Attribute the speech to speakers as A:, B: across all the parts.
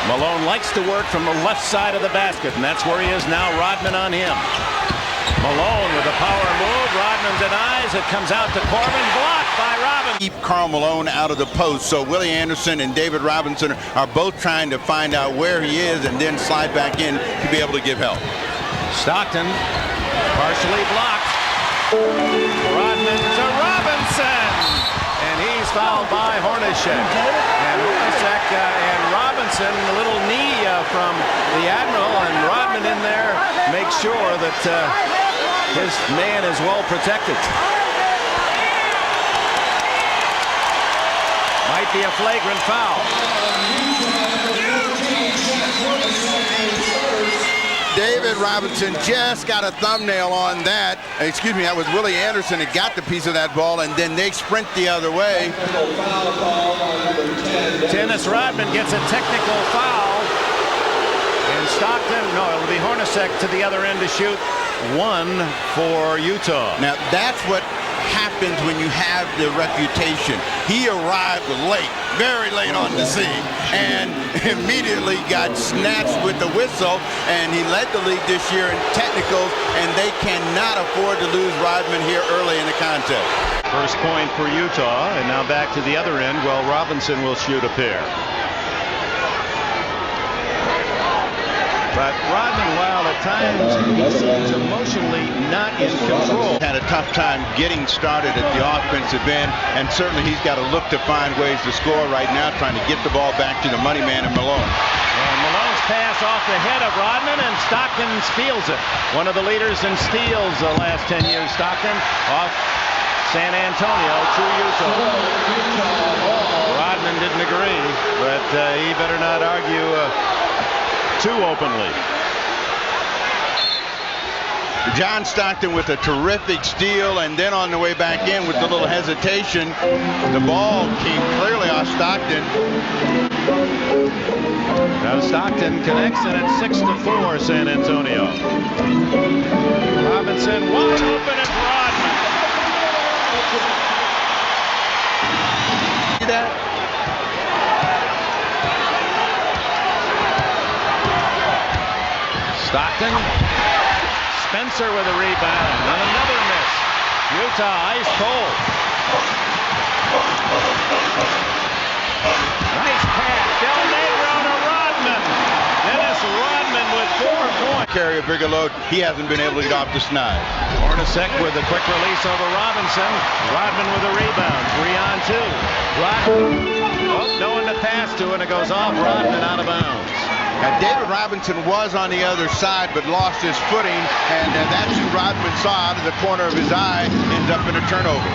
A: Malone likes to work from the left side of the basket, and that's where he is now. Rodman on him. Malone with a power move. Rodman denies. It comes out to Corbin. Blocked by Robinson.
B: Keep Karl Malone out of the post. So Willie Anderson and David Robinson are both trying to find out where he is and then slide back in to be able to give help.
A: Stockton partially blocked. Rodman to Robinson. And he's fouled by Hornacek. And Hornacek and Robinson, a little knee from the Admiral, and Rodman in there makes sure that his man is well protected. Might be a flagrant foul.
B: David Robinson just got a thumbnail on that. Excuse me, that was Willie Anderson that got the piece of that ball, and then they sprint the other way.
A: Dennis Rodman gets a technical foul. And Stockton, no, it'll be Hornacek to the other end to shoot. One for Utah.
B: Now, that's what happens when you have the reputation. He arrived late, very late on the scene, and immediately got snatched with the whistle, and he led the league this year in technicals, and they cannot afford to lose Rodman here early in the contest.
A: First point for Utah, and now back to the other end. Well, Robinson will shoot a pair. But Rodman, while at times he seems emotionally not in control.
B: Had a tough time getting started at the offensive end, and certainly he's got to look to find ways to score right now, trying to get the ball back to the money man and Malone.
A: And Malone's pass off the head of Rodman, and Stockton steals it. One of the leaders in steals the last 10 years. Stockton off San Antonio to Utah. Rodman didn't agree, but he better not argue too openly.
B: John Stockton with a terrific steal, and then on the way back in with a little hesitation, the ball came clearly off Stockton.
A: Now Stockton connects, and it's 6-4 San Antonio. Robinson wide open, and Rodman.
B: See that?
A: Stockton, Spencer with a rebound, and another miss. Utah ice cold. Nice pass, Del Negro to Rodman. Dennis Rodman with 4 points.
B: Carry a bigger load. He hasn't been able to get off the snide.
A: Hornacek with a quick release over Robinson. Rodman with a rebound. 3-on-2. Rodman, no one to pass to, and it goes off Rodman out of bounds.
B: Now, David Robinson was on the other side but lost his footing, and that's who Rodman saw out of the corner of his eye, ends up in a turnover.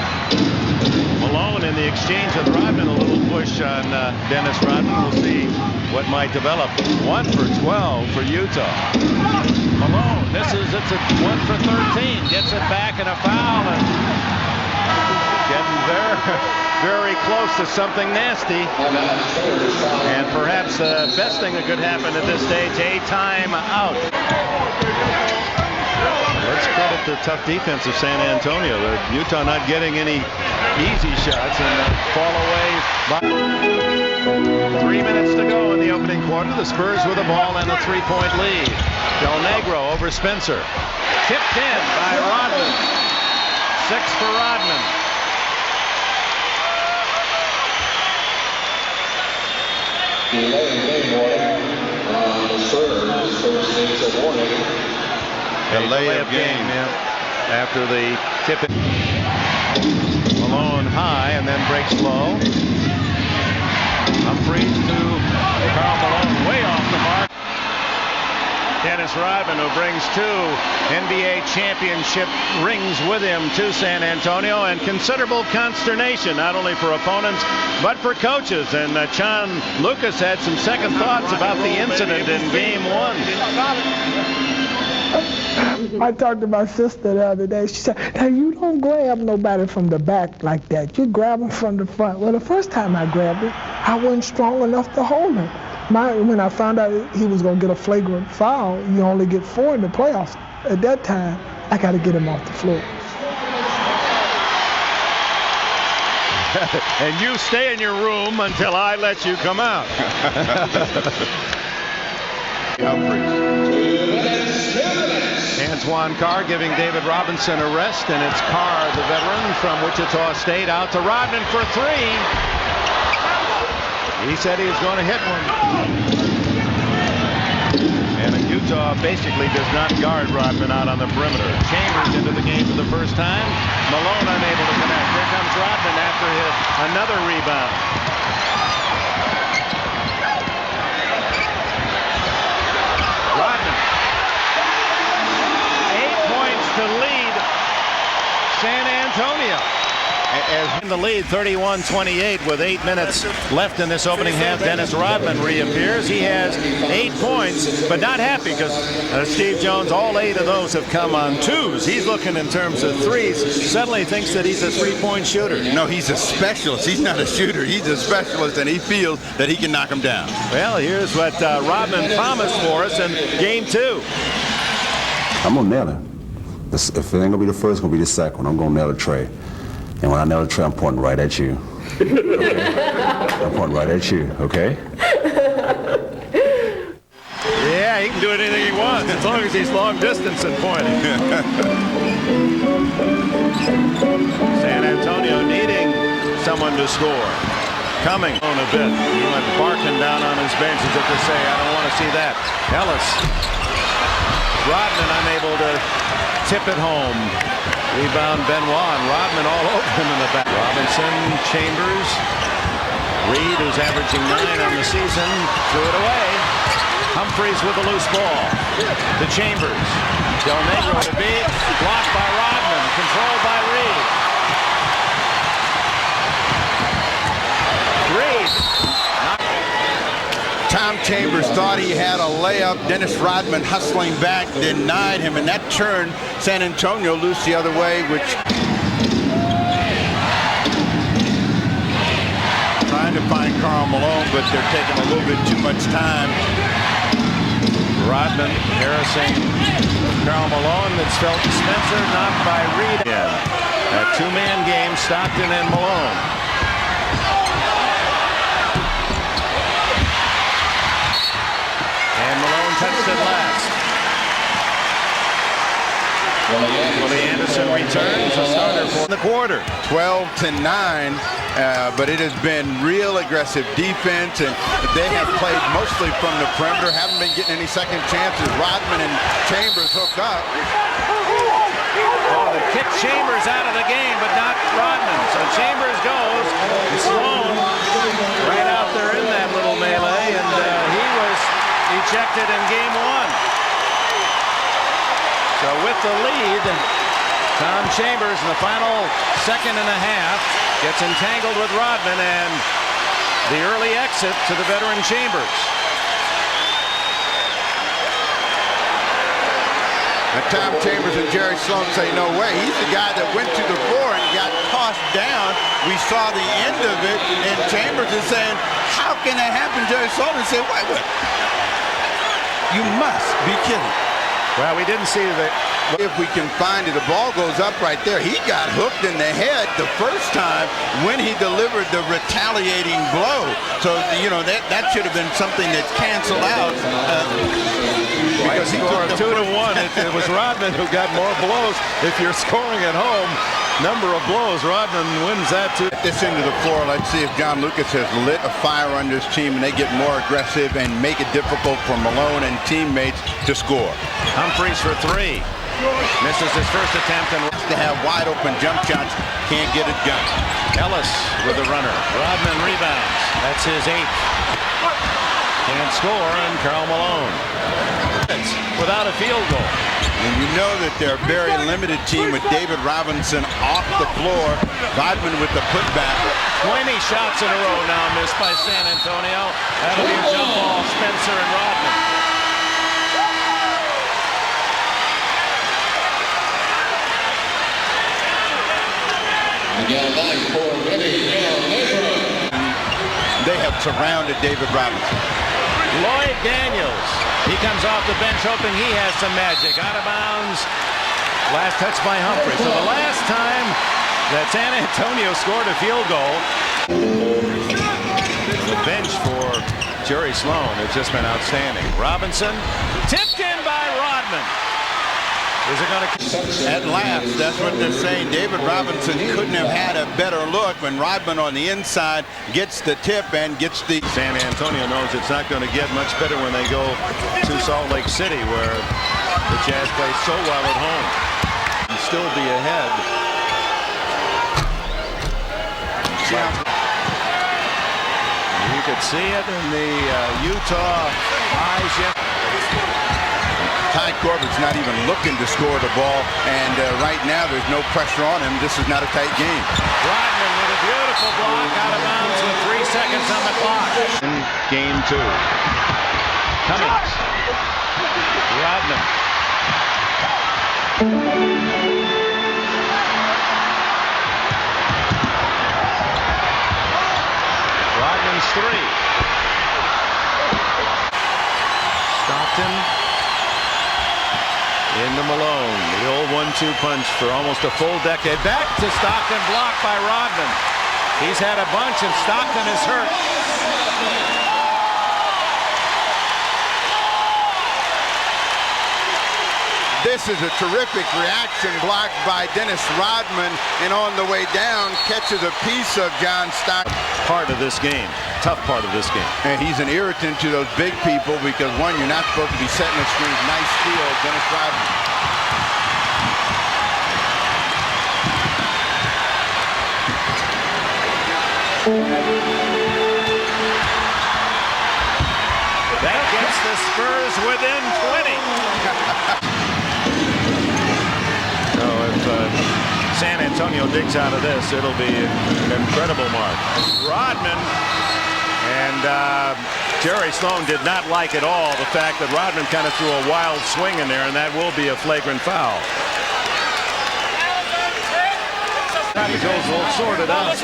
A: Malone in the exchange with Rodman, a little push on Dennis Rodman. We'll see what might develop. 1 for 12 for Utah. Malone, it's a 1 for 13. Gets it back, and a foul, and getting very close to something nasty. And perhaps the best thing that could happen at this stage, a timeout. Let's credit the tough defense of San Antonio. Utah not getting any easy shots, and fall away. 3 minutes to go in the opening quarter. The Spurs with a ball and a 3-point lead. Del Negro over Spencer. Tipped in by Rodman. 6 for Rodman.
C: Delay in game warning on the Spurs. First takes a warning.
A: Delay of game, yeah. After the tip. Malone high and then breaks low. Humphries to Karl Malone, way off the mark. Dennis Rodman, who brings 2 NBA championship rings with him to San Antonio, and considerable consternation not only for opponents but for coaches. And John Lucas had some second thoughts about the incident in game 1.
D: I talked to my sister the other day. She said, "Now you don't grab nobody from the back like that. You grab them from the front." Well, the first time I grabbed him, I wasn't strong enough to hold him. When I found out he was going to get a flagrant foul, you only get 4 in the playoffs. At that time, I got to get him off the floor.
A: And you stay in your room until I let you come out. Antoine Carr giving David Robinson a rest, and it's Carr, the veteran from Wichita State, out to Rodman for three. He said he was going to hit one. And Utah basically does not guard Rodman out on the perimeter. Chambers into the game for the first time. Malone unable to connect. Here comes Rodman after another rebound. Rodman. 8 points to lead San Antonio. As in the lead, 31-28 with 8 minutes left in this opening half. Dennis Rodman reappears. He has 8 points, but not happy because Steve Jones, all 8 of those have come on twos. He's looking in terms of threes. Suddenly thinks that he's a three-point shooter.
B: No, he's a specialist. He's not a shooter. He's a specialist, and he feels that he can knock him down.
A: Well, here's what Rodman promised for us in game 2.
E: I'm going to nail it. If it ain't going to be the first, it's going to be the second one. I'm going to nail the tray. And when I nail the tray, I'm pointing right at you. Okay? I'm pointing right at you, okay?
A: Yeah, he can do anything he wants as long as he's long distance and pointing. San Antonio needing someone to score. Coming on a bit. He went barking down on his bench as if to say, I don't want to see that. Ellis. Rodman unable to tip it home. Rebound Benoit, and Rodman all over him in the back. Robinson, Chambers, Reed, who's averaging 9 on the season, threw it away. Humphreys with a loose ball to Chambers. Del Negro to beat, blocked by Rodman, controlled by Reed. Reed.
B: Tom Chambers thought he had a layup. Dennis Rodman hustling back, denied him, and that turned San Antonio loose the other way, which trying to find Karl Malone, but they're taking a little bit too much time.
A: Rodman harassing Karl Malone. That's felt to Spencer, knocked by Reed. Yeah. That two-man game, Stockton and Malone. Touched it last. Willie Anderson returns a starter for the quarter.
B: 12-9, but it has been real aggressive defense, and they have played mostly from the perimeter, haven't been getting any second chances. Rodman and Chambers hooked up.
A: Oh, they kicked Chambers out of the game, but not Rodman. So Chambers goes. Sloan right out there in that little melee, and he was ejected in game 1. So with the lead, Tom Chambers in the final second and a half gets entangled with Rodman, and the early exit to the veteran Chambers.
B: And Tom Chambers and Jerry Sloan say no way. He's the guy that went to the floor and got tossed down. We saw the end of it, and Chambers is saying, how can that happen? Jerry Sloan said, wait. You must be kidding.
A: Well, we didn't see that.
B: If we can find it, the ball goes up right there. He got hooked in the head the first time when he delivered the retaliating blow. So, you know, that should have been something that's canceled out.
A: Because he took 2-1. It was Rodman who got more blows. If you're scoring at home, number of blows, Rodman wins that too.
B: At this end of the floor, let's see if John Lucas has lit a fire under his team and they get more aggressive and make it difficult for Malone and teammates to score.
A: Humphreys for 3. Misses his first attempt and
B: to have wide open jump shots, can't get it done.
A: Ellis with the runner. Rodman rebounds. That's his 8th. Can't score, and Karl Malone without a field goal.
B: And you know that they're a very limited team with David Robinson off the floor. Rodman with the putback.
A: 20 shots in a row now missed by San Antonio. That'll be a jump ball, Spencer and Rodman.
B: They have surrounded David Robinson.
A: Lloyd Daniels. He comes off the bench hoping he has some magic. Out of bounds. Last touch by Humphrey. So the last time that San Antonio scored a field goal. The bench for Jerry Sloan has just been outstanding. Robinson tipped in by Rodman. Is it going to?
B: At last, that's what they're saying. David Robinson couldn't have had a better look when Rodman on the inside gets the tip and gets the.
A: San Antonio knows it's not going to get much better when they go to Salt Lake City, where the Jazz play so well at home and still be ahead. You could see it in the Utah eyes.
B: Ty Corbett's not even looking to score the ball, and right now there's no pressure on him. This is not a tight game.
A: Rodman with a beautiful block out of bounds with 3 seconds on the clock. In game 2. Cummings. Rodman. Rodman's 3. Stockton. Into Malone, the old 1-2 punch for almost a full decade. Back to Stockton, blocked by Rodman. He's had a bunch, and Stockton is hurt.
B: This is a terrific reaction, blocked by Dennis Rodman, and on the way down catches a piece of John Stockton.
A: Part of this game, tough part of this game.
B: And he's an irritant to those big people because, one, you're not supposed to be setting the screens. Nice steal, Dennis Rodman.
A: That gets the Spurs within 20. So if San Antonio digs out of this, it'll be an incredible mark. Rodman and Jerry Sloan did not like at all the fact that Rodman kind of threw a wild swing in there, and that will be a flagrant foul. He goes all sorted out.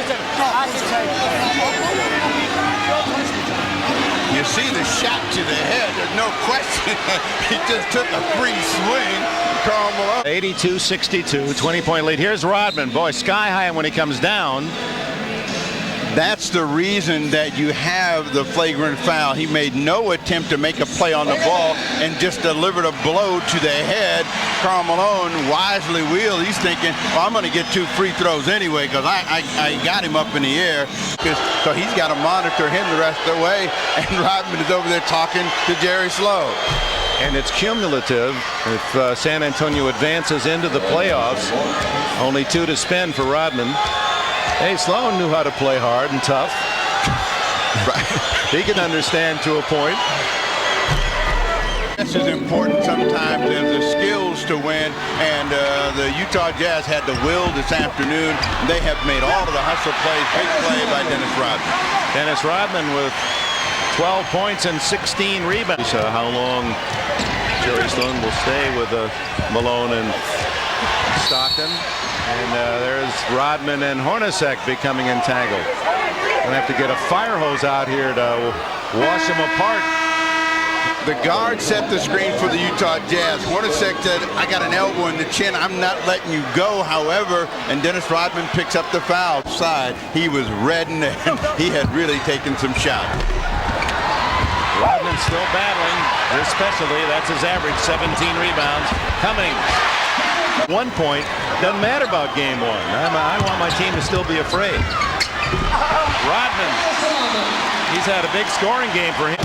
B: You see the shot to the head. There's no question. He just took a free swing. Karl Malone.
A: 82-62, 20-point lead. Here's Rodman. Boy, sky high, and when he comes down.
B: That's the reason that you have the flagrant foul. He made no attempt to make a play on the ball and just delivered a blow to the head. Karl Malone wisely wheeled. He's thinking, well, I'm going to get 2 free throws anyway because I got him up in the air. So he's got to monitor him the rest of the way. And Rodman is over there talking to Jerry Sloan.
A: And it's cumulative. If San Antonio advances into the playoffs, only 2 to spend for Rodman. Hey, Sloan knew how to play hard and tough. He can understand to a point.
B: This is important sometimes. There's the skills to win, and the Utah Jazz had the will this afternoon. They have made all of the hustle plays. Big play by Dennis Rodman.
A: Dennis Rodman with 12 points and 16 rebounds. How long Jerry Sloan will stay with Malone and Stockton. And there's Rodman and Hornacek becoming entangled. Gonna have to get a fire hose out here to wash them apart.
B: The guard set the screen for the Utah Jazz. Hornacek said, I got an elbow in the chin. I'm not letting you go, however. And Dennis Rodman picks up the foul side. He was reddened, and he had really taken some shots.
A: Rodman's still battling. Especially, that's his average, 17 rebounds. Cummings. 1 point. Doesn't matter about game 1. I want my team to still be afraid. Rodman. He's had a big scoring game for him.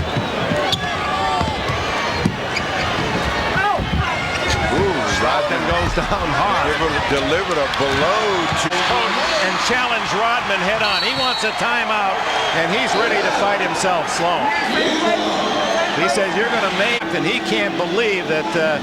A: Rodman goes down hard.
B: Delivered a blow to
A: and challenged Rodman head on. He wants a timeout, and he's ready to fight himself, Sloan. He says, you're going to make, and he can't believe that a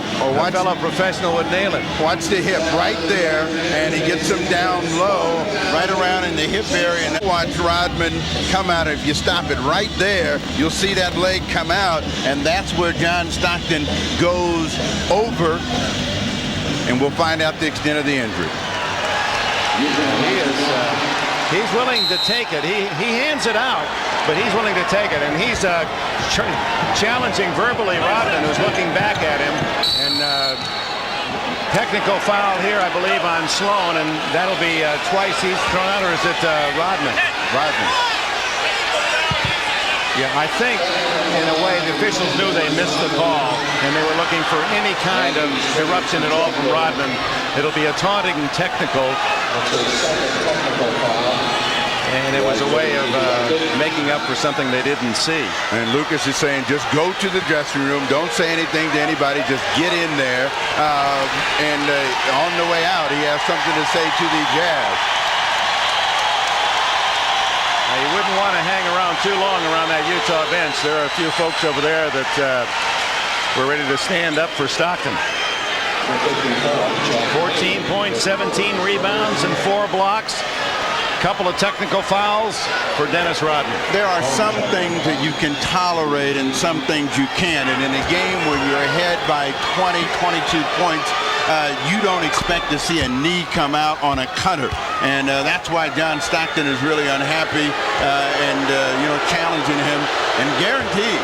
A: fellow professional would nail it.
B: Watch the hip right there, and he gets him down low, right around in the hip area. And watch Rodman come out. If you stop it right there, you'll see that leg come out, and that's where John Stockton goes over, and we'll find out the extent of the injury.
A: He's willing to take it. He hands it out, but he's willing to take it, and he's challenging verbally Rodman, who's looking back at him. And technical foul here, I believe, on Sloan, and that'll be twice he's thrown out, or is it Rodman?
B: Rodman.
A: Yeah, I think in a way the officials knew they missed the call, and they were looking for any kind of eruption at all from Rodman. It'll be a taunting technical, and it was a way of making up for something they didn't see.
B: And Lucas is saying, just go to the dressing room. Don't say anything to anybody. Just get in there. And on the way out, he has something to say to the Jazz.
A: You wouldn't want to hang around too long around that Utah bench. There are a few folks over there that were ready to stand up for Stockton. 14 points, 17 rebounds, and 4 blocks. Couple of technical fouls for Dennis Rodman.
B: There are some things that you can tolerate and some things you can't. And in a game where you're ahead by 20, 22 points, you don't expect to see a knee come out on a cutter. And that's why John Stockton is really unhappy and, challenging him. And guaranteed,